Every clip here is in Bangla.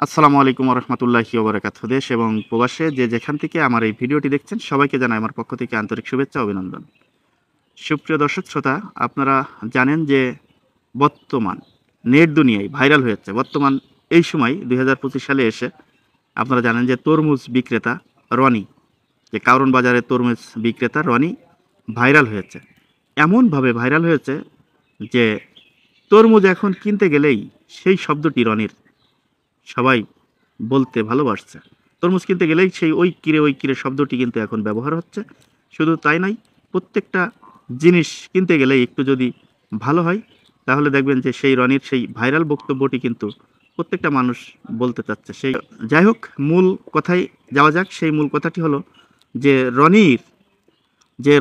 আসসালামু আলাইকুম রহমতুল্লাহি ওবরাকাতুহু। দেশ এবং প্রবাসে যে যেখান থেকে আমার এই ভিডিওটি দেখছেন সবাইকে জানাই আমার পক্ষ থেকে আন্তরিক শুভেচ্ছা ও অভিনন্দন। সুপ্রিয় দর্শক শ্রোতা, আপনারা জানেন যে বর্তমান নেট দুনিয়ায় ভাইরাল হয়েছে বর্তমান এই সময় ২০২৫ সালে এসে আপনারা জানেন যে তরমুজ বিক্রেতা রনি, যে কারওয়ান বাজারে তরমুজ বিক্রেতা রনি ভাইরাল হয়েছে। এমনভাবে ভাইরাল হয়েছে যে তরমুজ এখন কিনতে গেলেই সেই শব্দটি রনির সবাই বলতে ভালোবাসছে। তরমুজ কিনতে গেলেই সেই ওই কিরে শব্দটি কিন্তু এখন ব্যবহার হচ্ছে। শুধু তাই নয়, প্রত্যেকটা জিনিস কিনতে গেলেই একটু যদি ভালো হয় তাহলে দেখবেন যে সেই রনির সেই ভাইরাল বক্তব্যটি কিন্তু প্রত্যেকটা মানুষ বলতে চাচ্ছে। সেই যাই হোক, মূল কথায় যাওয়া যাক। সেই মূল কথাটি হলো যে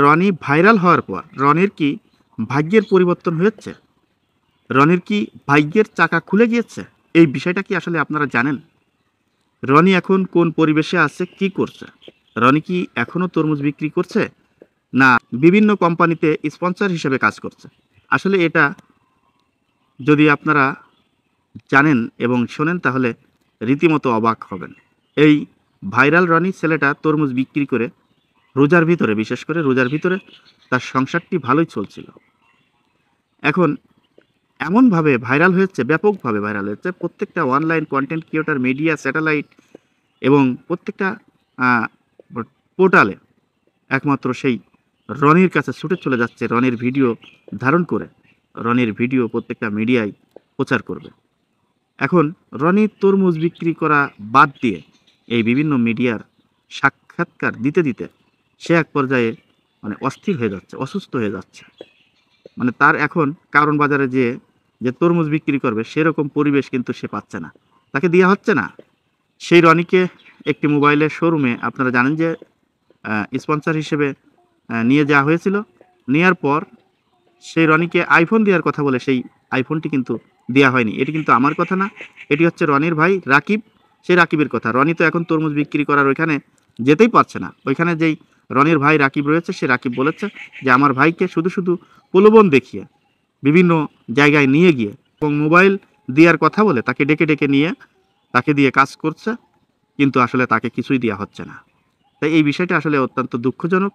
রনি ভাইরাল হওয়ার পর রনির কি ভাগ্যের পরিবর্তন হয়েছে? রনির কি ভাগ্যের চাকা খুলে গিয়েছে? এই বিষয়টা কি আসলে আপনারা জানেন? রনি এখন কোন পরিবেশে আছে, কি করছে? রনি কি এখনও তরমুজ বিক্রি করছে, না বিভিন্ন কোম্পানিতে স্পন্সর হিসেবে কাজ করছে? আসলে এটা যদি আপনারা জানেন এবং শোনেন তাহলে রীতিমতো অবাক হবেন। এই ভাইরাল রনি ছেলেটা তরমুজ বিক্রি করে রোজার ভিতরে, বিশেষ করে রোজার ভিতরে তার সংসারটি ভালোই চলছিল। এখন এমনভাবে ভাইরাল হয়েছে, ব্যাপকভাবে ভাইরাল হয়েছে, প্রত্যেকটা online content creator, media, satellite এবং প্রত্যেকটা পোর্টালে একমাত্র সেই রনির কাছে ছুটে চলে যাচ্ছে। রনির ভিডিও ধারণ করে রনির ভিডিও প্রত্যেকটা মিডিয়ায় প্রচার করবে। এখন রনি তরমুজ বিক্রি করা বাদ দিয়ে এই বিভিন্ন মিডিয়ার সাক্ষাৎকার দিতে দিতে সে এক পর্যায়ে অস্থির হয়ে যাচ্ছে, অসুস্থ হয়ে যাচ্ছে। তার এখন কারওয়ান বাজারে যে তরমুজ বিক্রি করবে সেরকম পরিবেশ কিন্তু সে পাচ্ছে না, তাকে দেওয়া হচ্ছে না। সেই রনিকে একটি মোবাইলের শোরুমে আপনারা জানেন যে স্পন্সর হিসেবে নিয়ে যাওয়া হয়েছিল। নেওয়ার পর সেই রনিকে আইফোন দেওয়ার কথা বলে সেই আইফোনটি কিন্তু দেওয়া হয়নি। এটি কিন্তু আমার কথা না, এটি হচ্ছে রনির ভাই রাকিব, সেই রাকিবের কথা। রনি তো এখন তরমুজ বিক্রি করার ওইখানে যেতেই পারছে না। ওইখানে যেই রনির ভাই রাকিব রয়েছে, সে রাকিব বলেছে যে আমার ভাইকে শুধু শুধু প্রলোভন দেখিয়ে বিভিন্ন জায়গায় নিয়ে গিয়ে এবং মোবাইল দেওয়ার কথা বলে তাকে ডেকে ডেকে নিয়ে তাকে দিয়ে কাজ করছে, কিন্তু আসলে তাকে কিছুই দেওয়া হচ্ছে না। তাই এই বিষয়টা আসলে অত্যন্ত দুঃখজনক।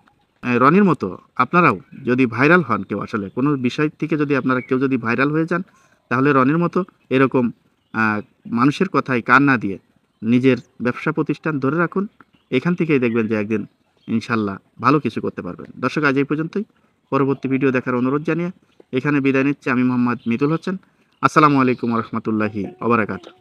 রনির মতো আপনারাও যদি ভাইরাল হন, কেউ আসলে কোনো বিষয় থেকে যদি আপনারা কেউ যদি ভাইরাল হয়ে যান, তাহলে রনির মতো এরকম মানুষের কথায় কান না দিয়ে নিজের ব্যবসা প্রতিষ্ঠান ধরে রাখুন। এখান থেকেই দেখবেন যে একদিন ইনশাল্লাহ ভালো কিছু করতে পারবেন। দর্শক, আজ এই পর্যন্তই। পরবর্তী ভিডিও দেখার অনুরোধ জানিয়ে এখানে বিদায় নিচ্ছি। আমি মোহাম্মদ মিতুল হোসেন। আসসালামু আলাইকুম রহমতুল্লাহি ওয়া বারাকাতুহু।